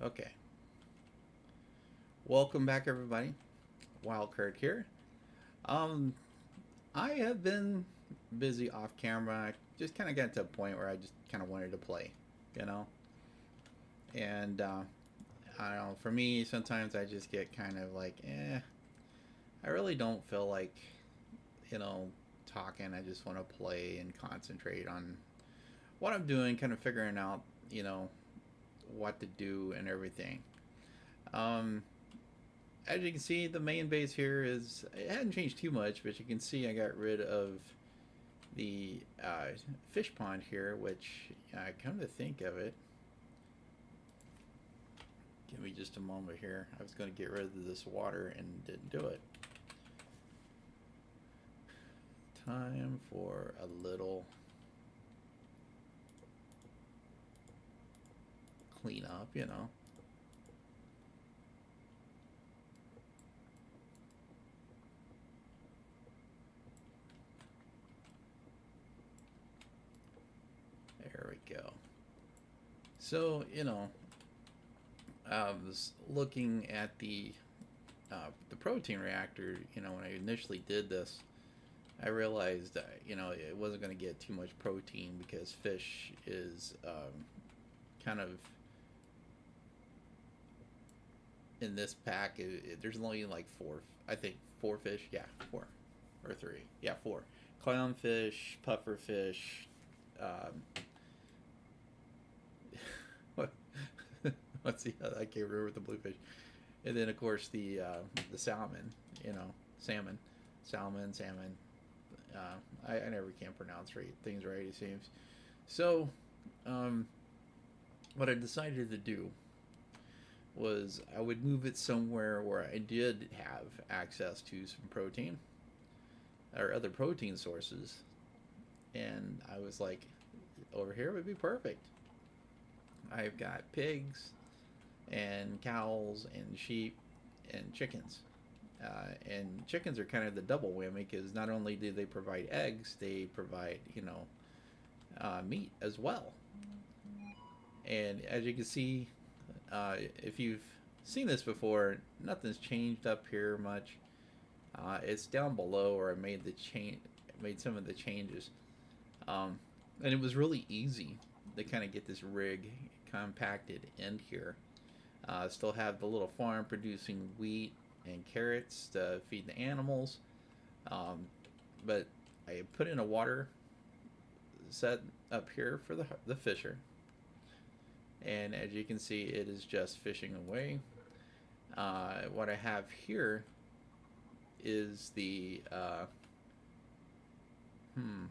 Okay. Welcome back, everybody. Wildkurt here. Um, I have been busy off camera. I just kind of got to a point where I just kind of wanted to play, you know? And I don't know, for me, sometimes I just get kind of like, I really don't feel like, you know, talking. I just want to play and concentrate on what I'm doing, kind of figuring out, you know, what to do and everything. Um, as you can see, the main base here is it hasn't changed too much, but you can see I got rid of the fish pond here, which come to think of it, give me just a moment here. I was going to get rid of this water and didn't do it. Time for a little cleanup, you know. There we go. So, you know, I was looking at the protein reactor. You know, when I initially did this, I realized you know it wasn't going to get too much protein because fish is kind of in this pack. There's only like four, I think four fish. Yeah, four or three. Yeah, four. Clownfish, pufferfish. Um, what? What's the other? I can't remember the bluefish. And then of course the salmon. You know, salmon. I never can pronounce things right. It seems. So, um, what I decided to do was I would move it somewhere where I did have access to some protein or other protein sources, and I was like, over here would be perfect. I've got pigs and cows and sheep and chickens. And chickens are kind of the double whammy because not only do they provide eggs, they provide, you know, meat as well. And as you can see, if you've seen this before, nothing's changed up here much. It's down below where I made some of the changes, and it was really easy to kind of get this rig compacted in here. Still have the little farm producing wheat and carrots to feed the animals, um, but I put in a water set up here for the fisher, and as you can see, it is just fishing away. What I have here is the hmm.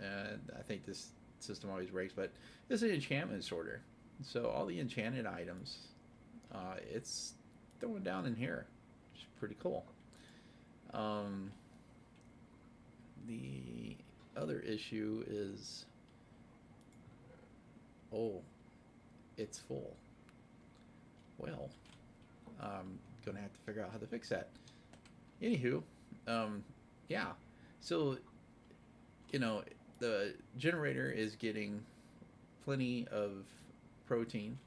I think this system always breaks, but this is an enchantment sorter. So all the enchanted items, it's throwing down in here, which is pretty cool. Um, the other issue is, oh, it's full. Well, I'm gonna have to figure out how to fix that. Anywho, um, yeah. So you know, the generator is getting plenty of protein,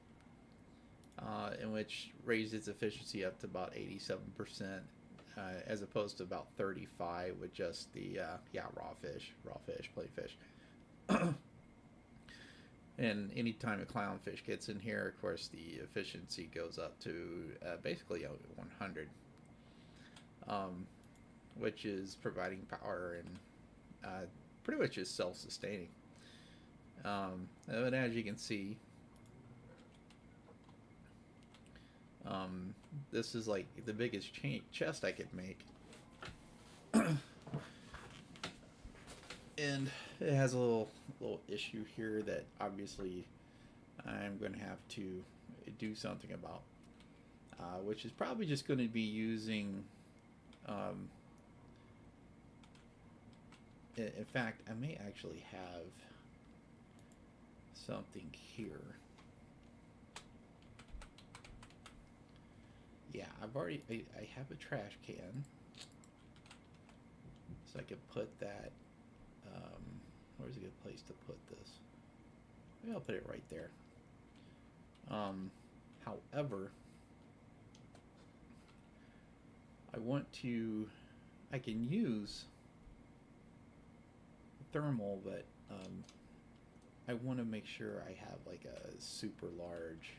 in which raised its efficiency up to about 87%, as opposed to about 35 with just the raw fish, plain fish. And anytime a clownfish gets in here, of course, the efficiency goes up to basically 100, um, which is providing power and pretty much is self-sustaining. And as you can see, this is like the biggest chest I could make. And it has a little issue here that obviously I'm going to have to do something about, which is probably just going to be using. Um, in fact, I may actually have something here. Yeah, I have a trash can, so I could put that. Um, where's a good place to put this? Maybe I'll put it right there. Um, However, I can use thermal, but I want to make sure I have like a super large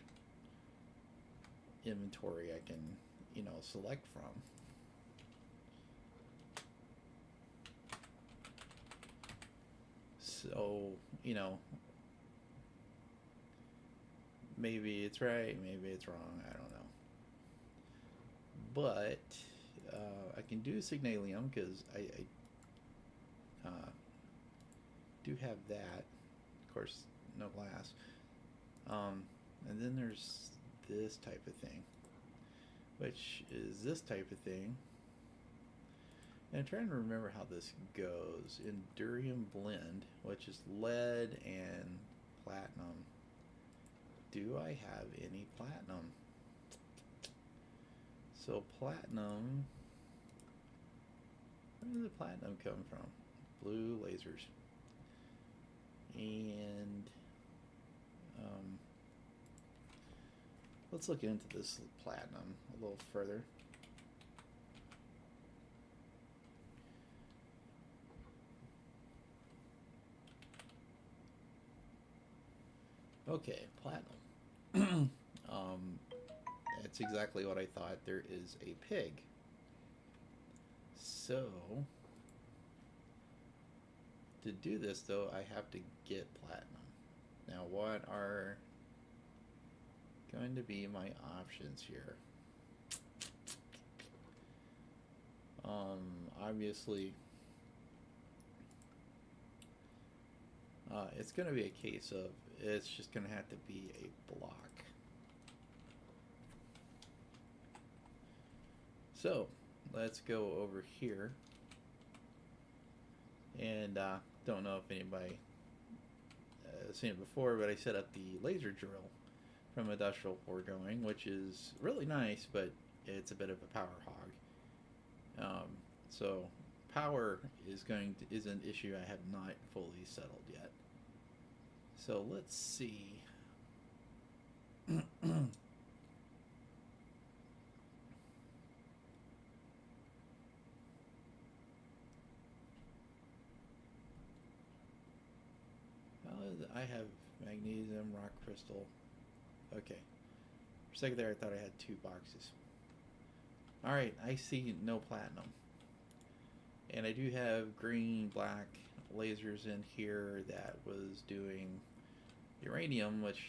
inventory I can, select from. So, maybe it's right, maybe it's wrong, I don't know. But I can do Signalium because I do have that. Of course, no glass. And then there's this type of thing, which is this type of thing. And I'm trying to remember how this goes. Endurium blend, which is lead and platinum. Do I have any platinum? So platinum, where did the platinum come from? Blue lasers. And let's look into this platinum a little further. Okay, platinum. It's exactly what I thought. There is a pig. So, to do this though, I have to get platinum. Now, what are going to be my options here? Obviously, it's going to be a case of it's just going to have to be a block. So let's go over here, and don't know if anybody has seen it before, but I set up the laser drill from Industrial Foregoing, which is really nice, but it's a bit of a power hog. So power is an issue I have not fully settled yet. So let's see. I have magnesium, rock crystal. Okay. For a second there, I thought I had 2 boxes. Alright, I see no platinum. And I do have green, black lasers in here that was doing uranium, which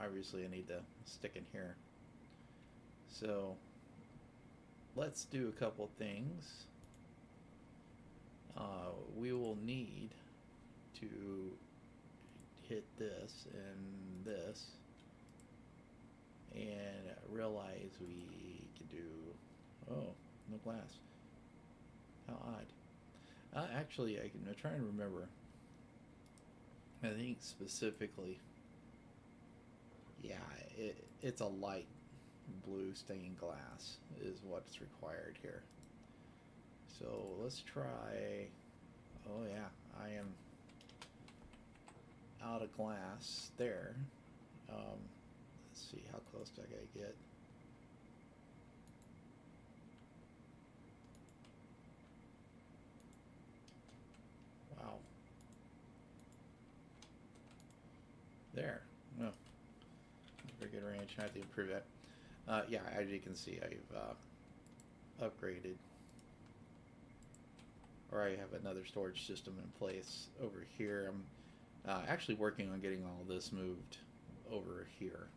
obviously I need to stick in here. So let's do a couple things. We will need to hit this and this and realize we can do, oh, no glass. How odd. Actually, I'm trying to remember. I think specifically, yeah, it's a light blue stained glass is what's required here. So let's try, oh yeah, I am out of glass there. Let's see, how close do I gotta get? Wow. There. No. Very good range. I have to improve that. Yeah, as you can see, I've upgraded. Or I have another storage system in place over here. I'm actually working on getting all this moved over here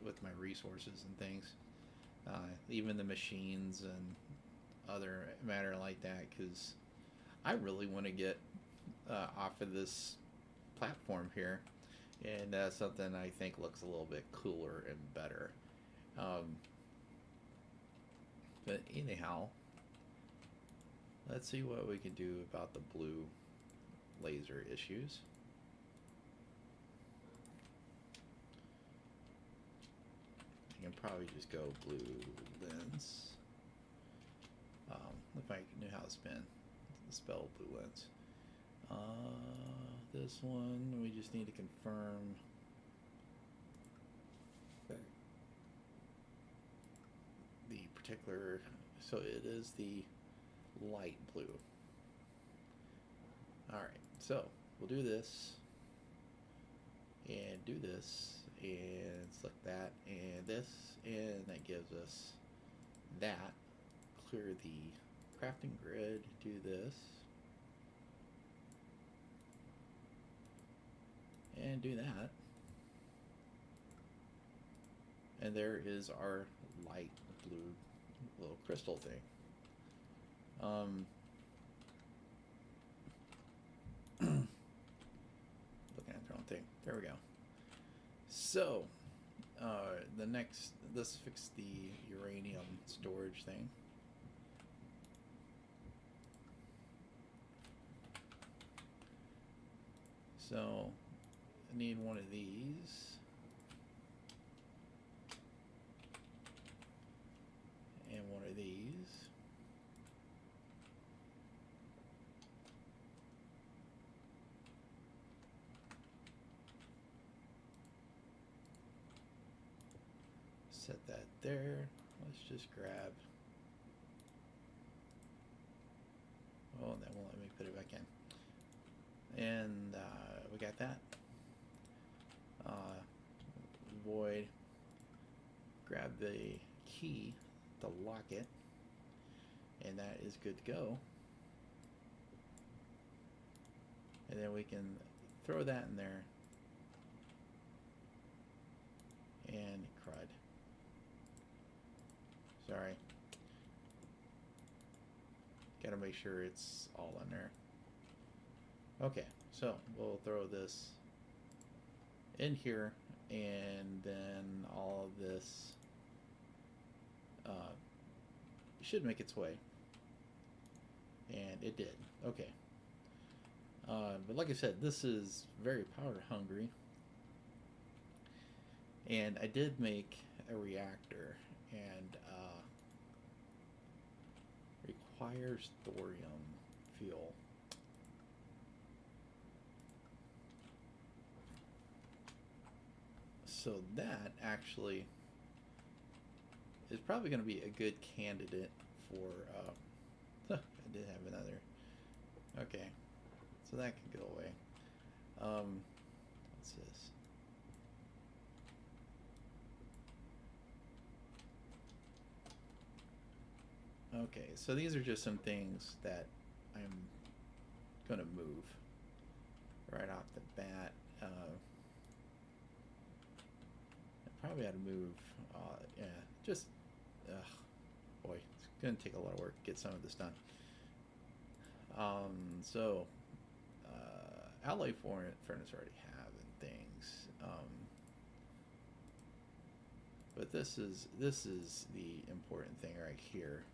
with my resources and things. Even the machines and other matter like that, because I really want to get off of this platform here, and that's something I think looks a little bit cooler and better. But anyhow, let's see what we can do about the blue laser issues. I can probably just go blue lens. If I knew how to spell blue lens. This one, we just need to confirm. particular, so it is the light blue. Alright, so we'll do this, and do this, and select that, and this, and that gives us that. Clear the crafting grid, do this, and do that. And there is our light blue little crystal thing. Looking at the wrong thing. There we go. So, let's fix the uranium storage thing. So, I need one of these. And one of these. Set that there. Let's just grab. Oh, that won't let me put it back in. And we got that. Void. Grab the key to lock it, and that is good to go. And then we can throw that in there, and crud. Sorry. Gotta make sure it's all in there. Okay, so we'll throw this in here, and then all of this should make its way. And it did. Okay. But like I said, this is very power hungry. And I did make a reactor, and requires thorium fuel. So that actually is probably going to be a good candidate for, I did have another, okay, so that can go away. What's this? Okay, so these are just some things that I'm going to move right off the bat. I probably ought to move, yeah, just, boy, it's going to take a lot of work to get some of this done. So, alloy furnace already have and things, but this is the important thing right here.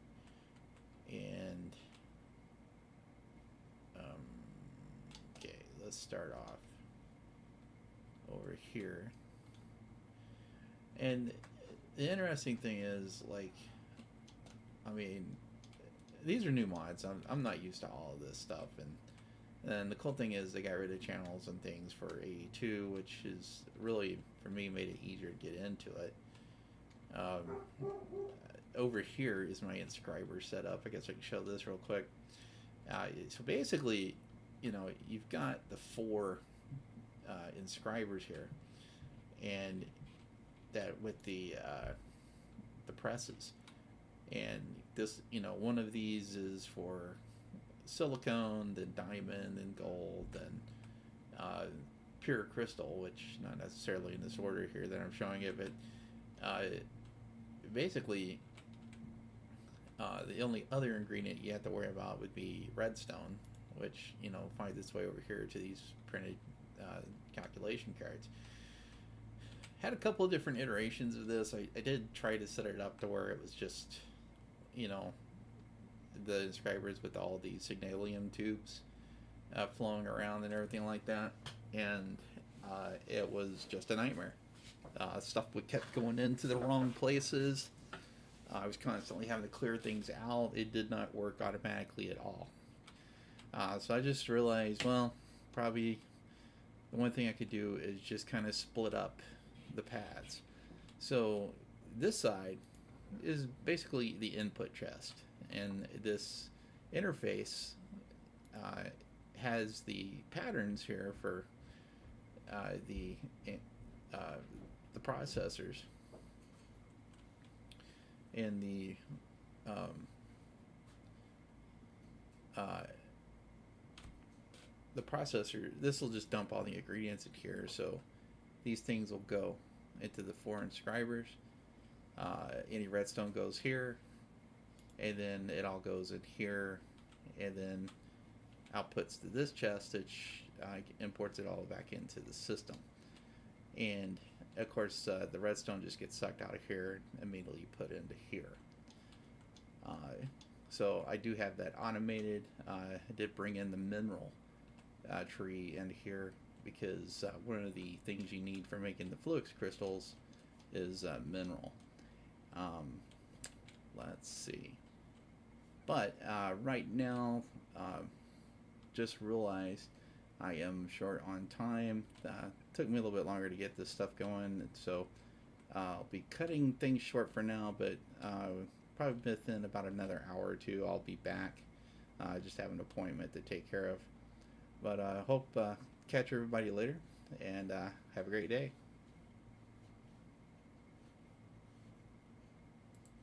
And okay, let's start off over here. And the interesting thing is, like, I mean, these are new mods. I'm not used to all of this stuff, and the cool thing is they got rid of channels and things for AE2, which is really, for me, made it easier to get into it. Over here is my inscriber setup. I guess I can show this real quick. So basically, you know, you've got the 4 inscribers here, and that with the presses, and this, you know, one of these is for silicone, then diamond, and gold, and pure crystal, which not necessarily in this order here that I'm showing it, but basically the only other ingredient you have to worry about would be redstone, which, you know, finds its way over here to these printed calculation cards. Had a couple of different iterations of this. I did try to set it up to where it was just, you know, the inscribers with all these signalium tubes flowing around and everything like that, and it was just a nightmare. Stuff would kept going into the wrong places. I was constantly having to clear things out. It did not work automatically at all. So I just realized, well, probably the one thing I could do is just kind of split up the paths. So this side is basically the input chest, and this interface uh, has the patterns here for uh, the uh, the processors and um, uh, the processor. This will just dump all the ingredients in here, so these things will go into the 4 inscribers. Any redstone goes here, and then it all goes in here, and then outputs to this chest, which imports it all back into the system. And of course, the redstone just gets sucked out of here and immediately put into here. So I do have that automated. I did bring in the mineral tree into here because one of the things you need for making the Fluix crystals is mineral. Um, let's see. But right now, just realized I am short on time. Took me a little bit longer to get this stuff going, so I'll be cutting things short for now, but probably within about another hour or two, I'll be back. Just have an appointment to take care of. But I hope catch everybody later, and have a great day.